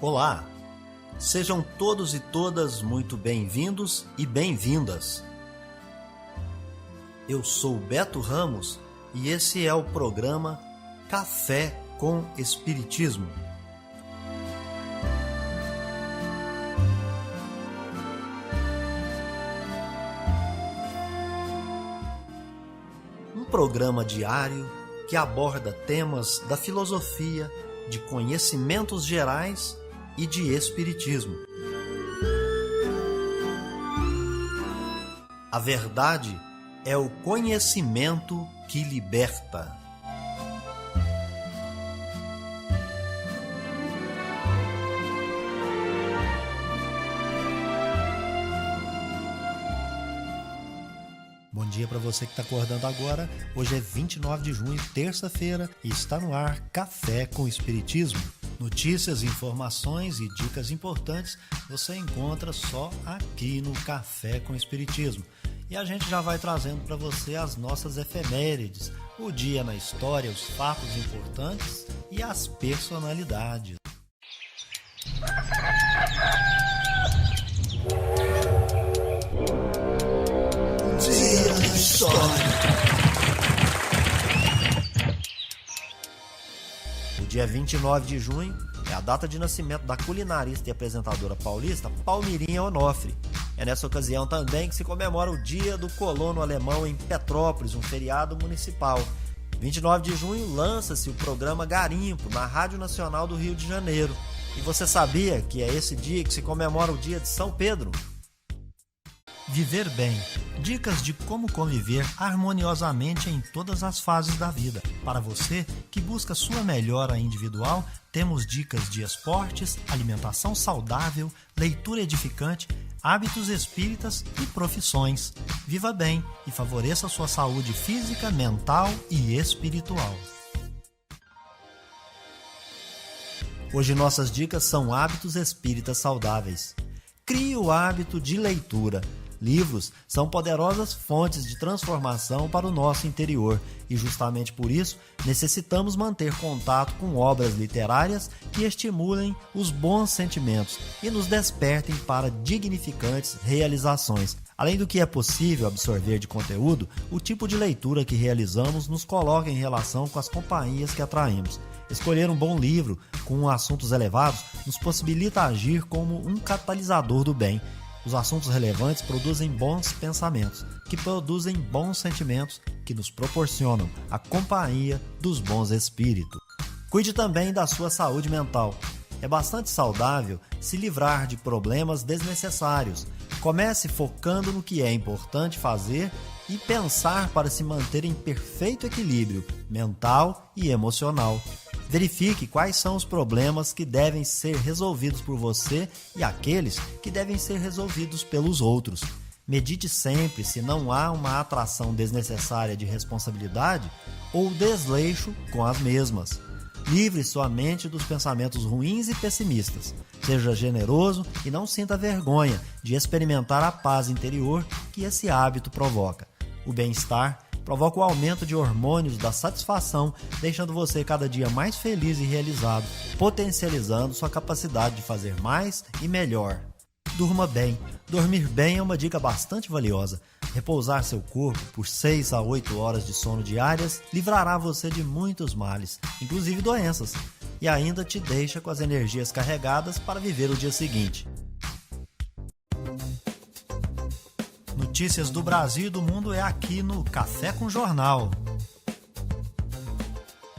Olá, sejam todos e todas muito bem-vindos e bem-vindas. Eu sou Beto Ramos e esse é o programa Café com Espiritismo. Um programa diário que aborda temas da filosofia, de conhecimentos gerais e de espiritismo. A verdade é o conhecimento que liberta. Bom dia para você que está acordando agora. Hoje é 29 de junho, terça-feira, e está no ar Café com Espiritismo. Notícias, informações e dicas importantes você encontra só aqui no Café com Espiritismo. E a gente já vai trazendo para você as nossas efemérides, o dia na história, os fatos importantes e as personalidades. Dia na história. O dia 29 de junho é a data de nascimento da culinarista e apresentadora paulista Palmirinha Onofre. É nessa ocasião também que se comemora o Dia do Colono Alemão em Petrópolis, um feriado municipal. 29 de junho lança-se o programa Garimpo na Rádio Nacional do Rio de Janeiro. E você sabia que é esse dia que se comemora o Dia de São Pedro? Viver bem. Dicas de como conviver harmoniosamente em todas as fases da vida. Para você que busca sua melhora individual, temos dicas de esportes, alimentação saudável, leitura edificante, hábitos espíritas e profissões. Viva bem e favoreça sua saúde física, mental e espiritual. Hoje nossas dicas são hábitos espíritas saudáveis. Crie o hábito de leitura. Livros são poderosas fontes de transformação para o nosso interior e justamente por isso necessitamos manter contato com obras literárias que estimulem os bons sentimentos e nos despertem para dignificantes realizações. Além do que é possível absorver de conteúdo, o tipo de leitura que realizamos nos coloca em relação com as companhias que atraímos. Escolher um bom livro com assuntos elevados nos possibilita agir como um catalisador do bem. Os assuntos relevantes produzem bons pensamentos, que produzem bons sentimentos, que nos proporcionam a companhia dos bons espíritos. Cuide também da sua saúde mental. É bastante saudável se livrar de problemas desnecessários. Comece focando no que é importante fazer e pensar para se manter em perfeito equilíbrio mental e emocional. Verifique quais são os problemas que devem ser resolvidos por você e aqueles que devem ser resolvidos pelos outros. Medite sempre se não há uma atração desnecessária de responsabilidade ou desleixo com as mesmas. Livre sua mente dos pensamentos ruins e pessimistas. Seja generoso e não sinta vergonha de experimentar a paz interior que esse hábito provoca. O bem-estar provoca o aumento de hormônios da satisfação, deixando você cada dia mais feliz e realizado, potencializando sua capacidade de fazer mais e melhor. Durma bem. Dormir bem é uma dica bastante valiosa. Repousar seu corpo por 6 a 8 horas de sono diárias livrará você de muitos males, inclusive doenças, e ainda te deixa com as energias carregadas para viver o dia seguinte. Notícias do Brasil e do mundo é aqui no Café com Jornal.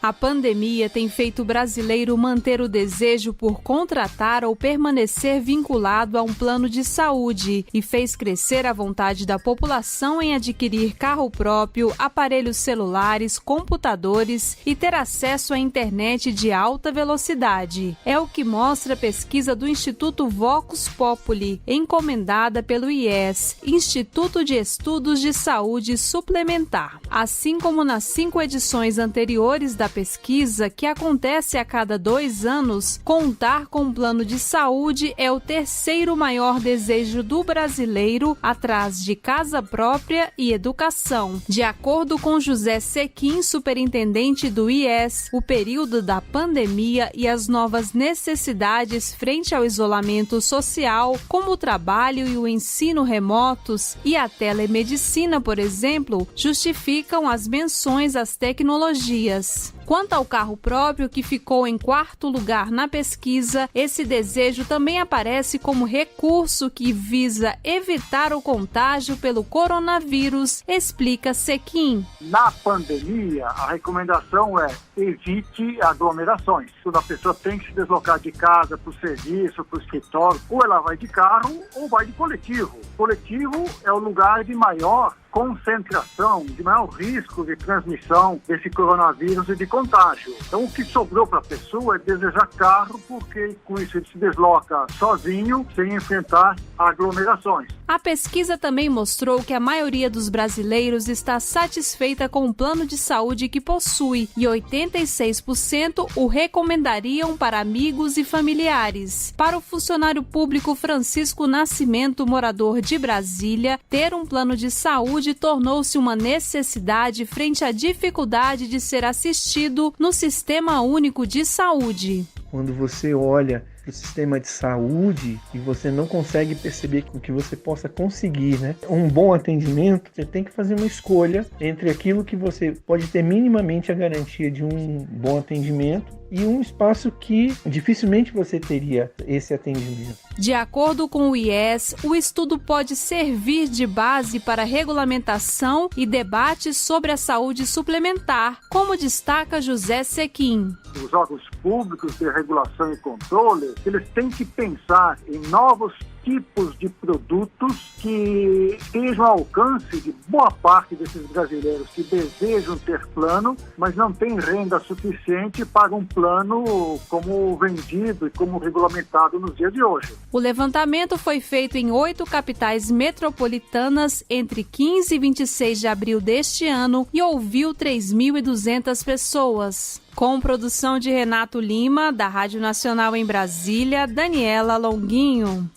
A pandemia tem feito o brasileiro manter o desejo por contratar ou permanecer vinculado a um plano de saúde e fez crescer a vontade da população em adquirir carro próprio, aparelhos celulares, computadores e ter acesso à internet de alta velocidade. É o que mostra a pesquisa do Instituto Vox Populi, encomendada pelo IES, Instituto de Estudos de Saúde Suplementar. Assim como nas 5 edições anteriores da pesquisa, que acontece a cada 2 anos, contar com um plano de saúde é o terceiro maior desejo do brasileiro, atrás de casa própria e educação. De acordo com José Sequim, superintendente do IES, o período da pandemia e as novas necessidades frente ao isolamento social, como o trabalho e o ensino remotos e a telemedicina, por exemplo, justificam as menções às tecnologias. Quanto ao carro próprio, que ficou em 4º lugar na pesquisa, esse desejo também aparece como recurso que visa evitar o contágio pelo coronavírus, explica Sequim. Na pandemia, a recomendação é evite aglomerações. Quando a pessoa tem que se deslocar de casa para o serviço, para o escritório, ou ela vai de carro ou vai de coletivo. O coletivo é o lugar de maior concentração, de maior risco de transmissão desse coronavírus e de contágio. Então, o que sobrou para a pessoa é desejar carro, porque com isso ele se desloca sozinho, sem enfrentar aglomerações. A pesquisa também mostrou que a maioria dos brasileiros está satisfeita com o plano de saúde que possui e 86% o recomendariam para amigos e familiares. Para o funcionário público Francisco Nascimento, morador de Brasília, ter um plano de saúde tornou-se uma necessidade frente à dificuldade de ser assistido no Sistema Único de Saúde. Quando você olha para o sistema de saúde e você não consegue perceber o que você possa conseguir, né? Um bom atendimento, você tem que fazer uma escolha entre aquilo que você pode ter minimamente a garantia de um bom atendimento e um espaço que dificilmente você teria esse atendimento. De acordo com o IES, o estudo pode servir de base para regulamentação e debates sobre a saúde suplementar, como destaca José Sequim. Os órgãos públicos de regulação e controle, eles têm que pensar em novos tipos de produtos que estejam ao alcance de boa parte desses brasileiros que desejam ter plano, mas não têm renda suficiente para um plano como vendido e como regulamentado nos dias de hoje. O levantamento foi feito em 8 capitais metropolitanas entre 15 e 26 de abril deste ano e ouviu 3.200 pessoas. Com produção de Renato Lima, da Rádio Nacional em Brasília, Daniela Longuinho.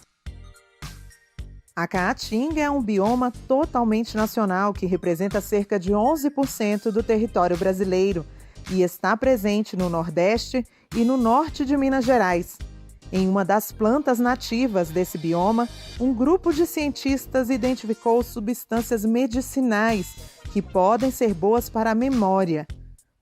A Caatinga é um bioma totalmente nacional que representa cerca de 11% do território brasileiro e está presente no Nordeste e no Norte de Minas Gerais. Em uma das plantas nativas desse bioma, um grupo de cientistas identificou substâncias medicinais que podem ser boas para a memória.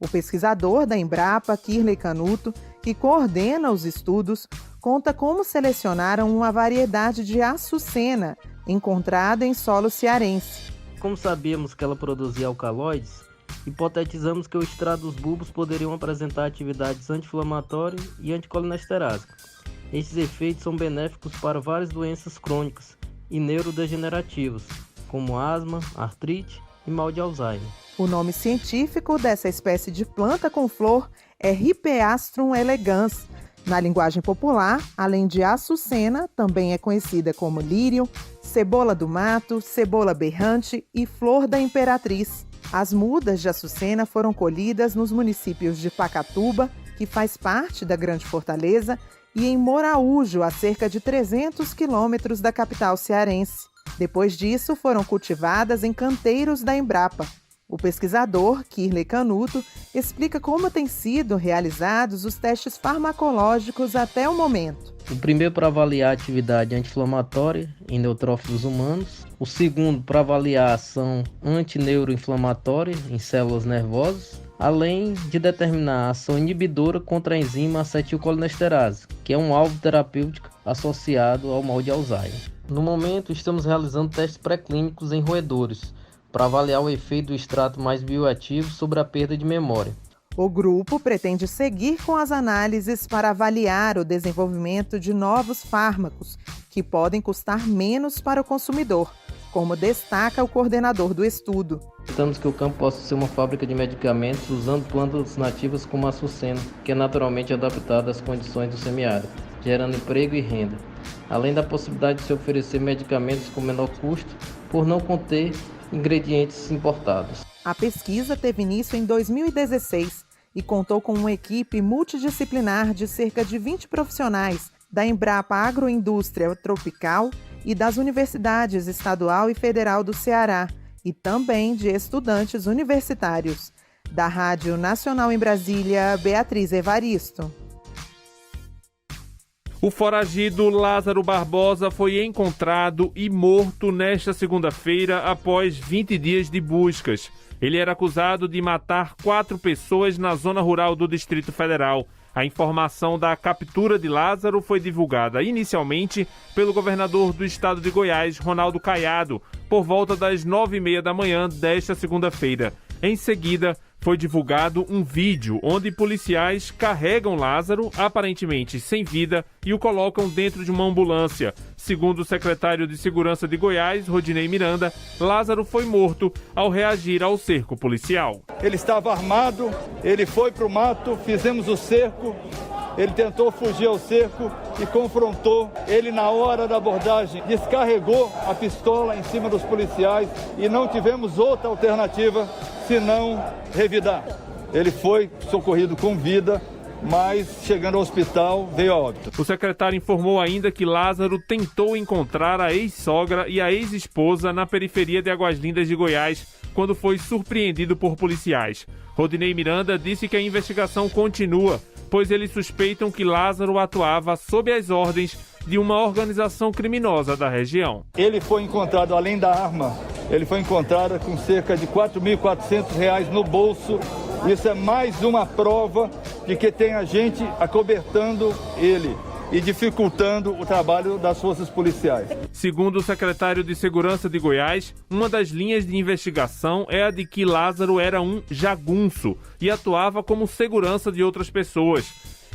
O pesquisador da Embrapa, Kirley Canuto, que coordena os estudos, conta como selecionaram uma variedade de açucena encontrada em solo cearense. Como sabíamos que ela produzia alcaloides, hipotetizamos que o extrato dos bulbos poderiam apresentar atividades anti-inflamatórias e anticolinesterásicas. Estes efeitos são benéficos para várias doenças crônicas e neurodegenerativas, como asma, artrite e mal de Alzheimer. O nome científico dessa espécie de planta com flor é Ripeastrum elegans. Na linguagem popular, além de açucena, também é conhecida como lírio, cebola do mato, cebola berrante e flor da imperatriz. As mudas de açucena foram colhidas nos municípios de Pacatuba, que faz parte da Grande Fortaleza, e em Moraújo, a cerca de 300 quilômetros da capital cearense. Depois disso, foram cultivadas em canteiros da Embrapa. O pesquisador, Kirley Canuto, explica como têm sido realizados os testes farmacológicos até o momento. O primeiro para avaliar a atividade anti-inflamatória em neutrófilos humanos. O segundo para avaliar a ação antineuroinflamatória em células nervosas, além de determinar a ação inibidora contra a enzima acetilcolinesterase, que é um alvo terapêutico associado ao mal de Alzheimer. No momento, estamos realizando testes pré-clínicos em roedores, para avaliar o efeito do extrato mais bioativo sobre a perda de memória. O grupo pretende seguir com as análises para avaliar o desenvolvimento de novos fármacos, que podem custar menos para o consumidor, como destaca o coordenador do estudo. Tentamos que o campo possa ser uma fábrica de medicamentos usando plantas nativas como a açucena, que é naturalmente adaptada às condições do semiárido, gerando emprego e renda, além da possibilidade de se oferecer medicamentos com menor custo por não conter ingredientes importados. A pesquisa teve início em 2016 e contou com uma equipe multidisciplinar de cerca de 20 profissionais da Embrapa Agroindústria Tropical e das universidades estadual e federal do Ceará, e também de estudantes universitários. Da Rádio Nacional em Brasília, Beatriz Evaristo. O foragido Lázaro Barbosa foi encontrado e morto nesta segunda-feira após 20 dias de buscas. Ele era acusado de matar 4 pessoas na zona rural do Distrito Federal. A informação da captura de Lázaro foi divulgada inicialmente pelo governador do estado de Goiás, Ronaldo Caiado, por volta das 9h30 da manhã desta segunda-feira. Em seguida, foi divulgado um vídeo onde policiais carregam Lázaro, aparentemente sem vida, e o colocam dentro de uma ambulância. Segundo o secretário de Segurança de Goiás, Rodinei Miranda, Lázaro foi morto ao reagir ao cerco policial. Ele estava armado, ele foi para o mato, fizemos o cerco, ele tentou fugir ao cerco e confrontou. Ele, na hora da abordagem, descarregou a pistola em cima dos policiais e não tivemos outra alternativa senão revidar. Ele foi socorrido com vida, mas chegando ao hospital veio a óbito. O secretário informou ainda que Lázaro tentou encontrar a ex-sogra e a ex-esposa na periferia de Águas Lindas de Goiás, quando foi surpreendido por policiais. Rodinei Miranda disse que a investigação continua, pois eles suspeitam que Lázaro atuava sob as ordens de uma organização criminosa da região. Ele foi encontrado, além da arma, ele foi encontrado com cerca de R$ 4.400 no bolso. Isso é mais uma prova de que tem a gente acobertando ele e dificultando o trabalho das forças policiais. Segundo o secretário de Segurança de Goiás, uma das linhas de investigação é a de que Lázaro era um jagunço e atuava como segurança de outras pessoas.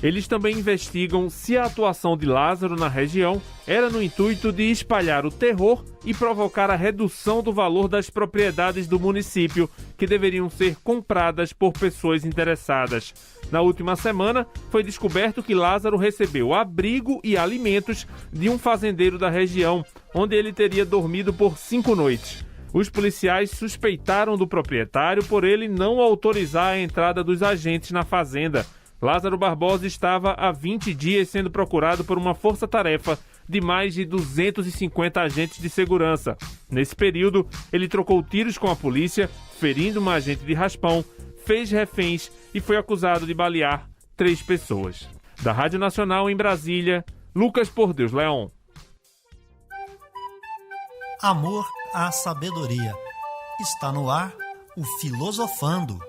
Eles também investigam se a atuação de Lázaro na região era no intuito de espalhar o terror e provocar a redução do valor das propriedades do município, que deveriam ser compradas por pessoas interessadas. Na última semana, foi descoberto que Lázaro recebeu abrigo e alimentos de um fazendeiro da região, onde ele teria dormido por 5 noites. Os policiais suspeitaram do proprietário por ele não autorizar a entrada dos agentes na fazenda. Lázaro Barbosa estava há 20 dias sendo procurado por uma força-tarefa de mais de 250 agentes de segurança. Nesse período, ele trocou tiros com a polícia, ferindo uma agente de raspão, fez reféns e foi acusado de balear 3 pessoas. Da Rádio Nacional em Brasília, Lucas Por Deus Leão. Amor à sabedoria. Está no ar o Filosofando.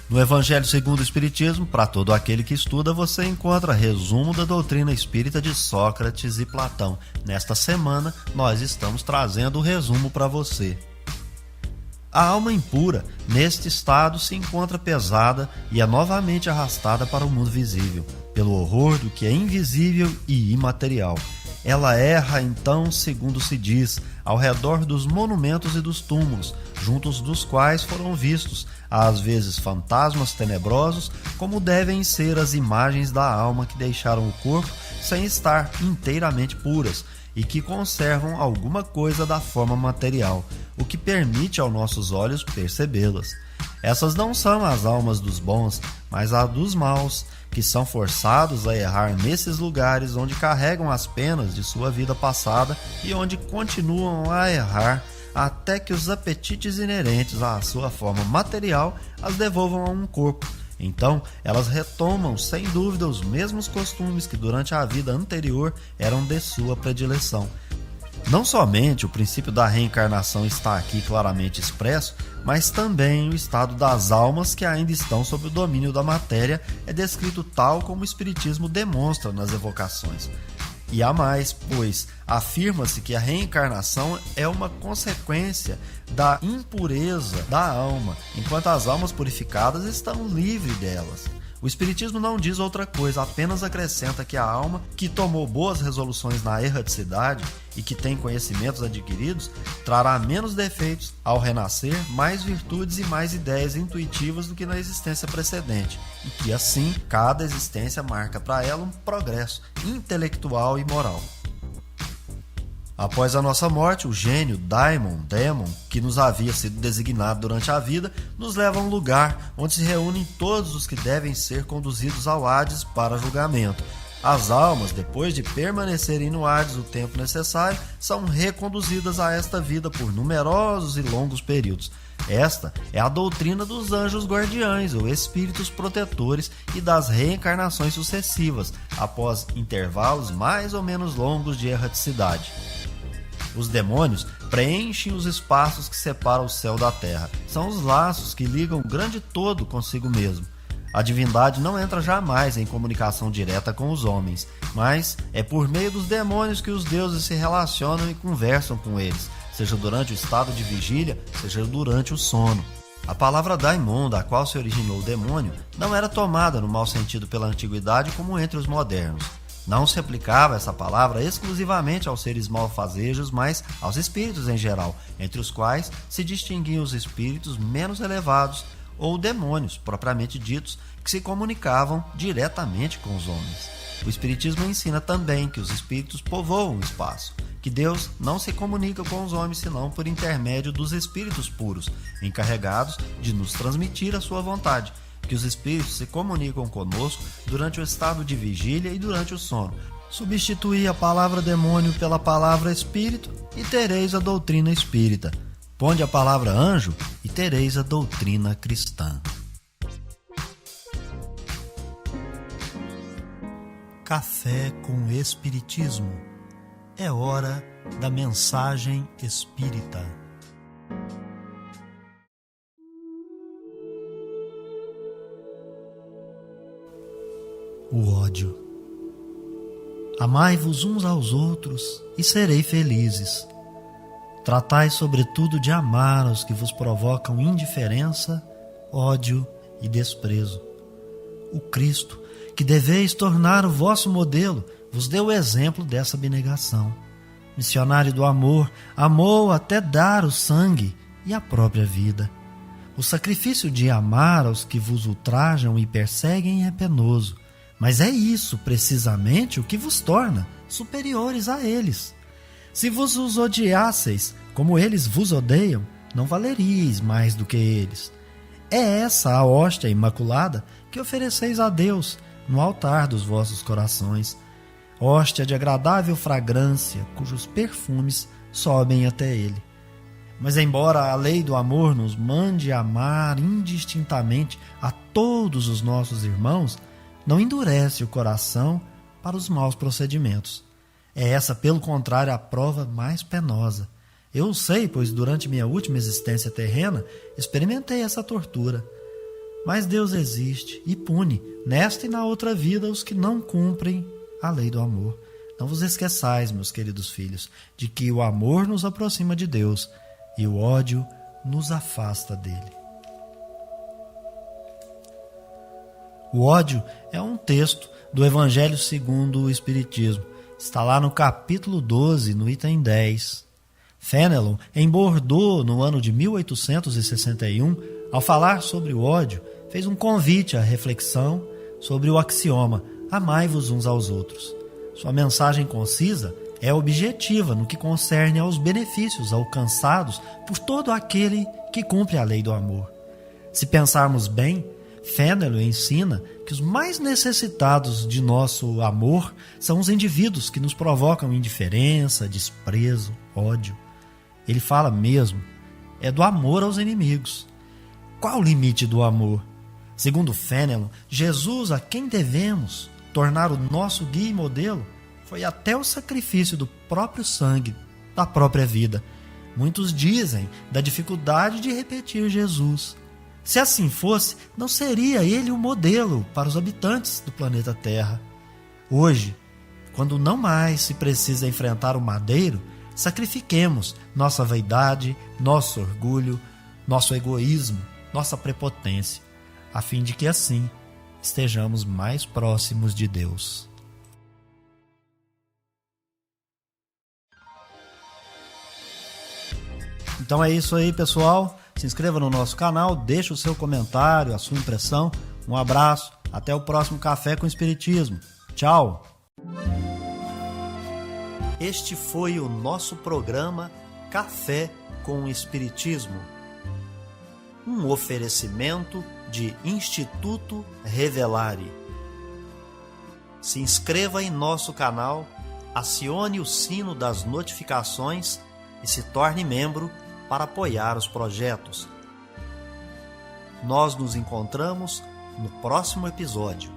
No Evangelho segundo o Espiritismo, para todo aquele que estuda, você encontra resumo da doutrina espírita de Sócrates e Platão. Nesta semana, nós estamos trazendo o resumo para você. A alma impura, neste estado, se encontra pesada e é novamente arrastada para o mundo visível, pelo horror do que é invisível e imaterial. Ela erra, então, segundo se diz, ao redor dos monumentos e dos túmulos, juntos dos quais foram vistos, às vezes fantasmas tenebrosos, como devem ser as imagens da alma que deixaram o corpo sem estar inteiramente puras e que conservam alguma coisa da forma material, o que permite aos nossos olhos percebê-las. Essas não são as almas dos bons, mas as dos maus, que são forçados a errar nesses lugares onde carregam as penas de sua vida passada e onde continuam a errar até que os apetites inerentes à sua forma material as devolvam a um corpo. Então, elas retomam, sem dúvida, os mesmos costumes que durante a vida anterior eram de sua predileção. Não somente o princípio da reencarnação está aqui claramente expresso, mas também o estado das almas que ainda estão sob o domínio da matéria é descrito tal como o Espiritismo demonstra nas evocações. E há mais, pois afirma-se que a reencarnação é uma consequência da impureza da alma, enquanto as almas purificadas estão livres delas. O Espiritismo não diz outra coisa, apenas acrescenta que a alma, que tomou boas resoluções na erraticidade e que tem conhecimentos adquiridos, trará menos defeitos ao renascer, mais virtudes e mais ideias intuitivas do que na existência precedente, e que assim cada existência marca para ela um progresso intelectual e moral. Após a nossa morte, o gênio Daimon, que nos havia sido designado durante a vida, nos leva a um lugar onde se reúnem todos os que devem ser conduzidos ao Hades para julgamento. As almas, depois de permanecerem no Hades o tempo necessário, são reconduzidas a esta vida por numerosos e longos períodos. Esta é a doutrina dos anjos guardiães ou espíritos protetores e das reencarnações sucessivas, após intervalos mais ou menos longos de erraticidade. Os demônios preenchem os espaços que separam o céu da terra. São os laços que ligam o grande todo consigo mesmo. A divindade não entra jamais em comunicação direta com os homens, mas é por meio dos demônios que os deuses se relacionam e conversam com eles, seja durante o estado de vigília, seja durante o sono. A palavra daimon, da qual se originou o demônio, não era tomada no mau sentido pela antiguidade como entre os modernos. Não se aplicava essa palavra exclusivamente aos seres malfazejos, mas aos espíritos em geral, entre os quais se distinguiam os espíritos menos elevados ou demônios, propriamente ditos, que se comunicavam diretamente com os homens. O Espiritismo ensina também que os espíritos povoam o espaço, que Deus não se comunica com os homens senão por intermédio dos espíritos puros, encarregados de nos transmitir a sua vontade, que os espíritos se comunicam conosco durante o estado de vigília e durante o sono. Substituí a palavra demônio pela palavra espírito e tereis a doutrina espírita. Ponde a palavra anjo e tereis a doutrina cristã. Café com Espiritismo. É hora da mensagem espírita. O ódio. Amai-vos uns aos outros e serei felizes. Tratai sobretudo de amar os que vos provocam indiferença, ódio e desprezo. O Cristo, que deveis tornar o vosso modelo, vos deu o exemplo dessa abnegação. Missionário do amor, amou até dar o sangue e a própria vida. O sacrifício de amar aos que vos ultrajam e perseguem é penoso, mas é isso precisamente o que vos torna superiores a eles. Se vos os odiasseis como eles vos odeiam, não valeríeis mais do que eles. É essa a hóstia imaculada que ofereceis a Deus no altar dos vossos corações, hóstia de agradável fragrância, cujos perfumes sobem até ele. Mas embora a lei do amor nos mande amar indistintamente a todos os nossos irmãos, não endurece o coração para os maus procedimentos. É essa, pelo contrário, a prova mais penosa. Eu sei, pois durante minha última existência terrena, experimentei essa tortura. Mas Deus existe e pune, nesta e na outra vida, os que não cumprem a lei do amor. Não vos esqueçais, meus queridos filhos, de que o amor nos aproxima de Deus e o ódio nos afasta dele. O ódio é um texto do Evangelho segundo o Espiritismo. Está lá no capítulo 12, no item 10. Fenelon, em Bordeaux, no ano de 1861, ao falar sobre o ódio, fez um convite à reflexão sobre o axioma amai-vos uns aos outros. Sua mensagem concisa é objetiva no que concerne aos benefícios alcançados por todo aquele que cumpre a lei do amor. Se pensarmos bem, Fenelon ensina que os mais necessitados de nosso amor são os indivíduos que nos provocam indiferença, desprezo, ódio. Ele fala mesmo, é do amor aos inimigos. Qual o limite do amor? Segundo Fenelon, Jesus, a quem devemos tornar o nosso guia e modelo, foi até o sacrifício do próprio sangue, da própria vida. Muitos dizem da dificuldade de repetir Jesus. Se assim fosse, não seria ele o modelo para os habitantes do planeta Terra. Hoje, quando não mais se precisa enfrentar o madeiro, sacrifiquemos nossa vaidade, nosso orgulho, nosso egoísmo, nossa prepotência, a fim de que assim estejamos mais próximos de Deus. Então é isso aí, pessoal. Se inscreva no nosso canal, deixe o seu comentário, a sua impressão. Um abraço, até o próximo Café com Espiritismo. Tchau! Este foi o nosso programa Café com o Espiritismo. Um oferecimento de Instituto Revelare. Se inscreva em nosso canal, acione o sino das notificações e se torne membro para apoiar os projetos. Nós nos encontramos no próximo episódio.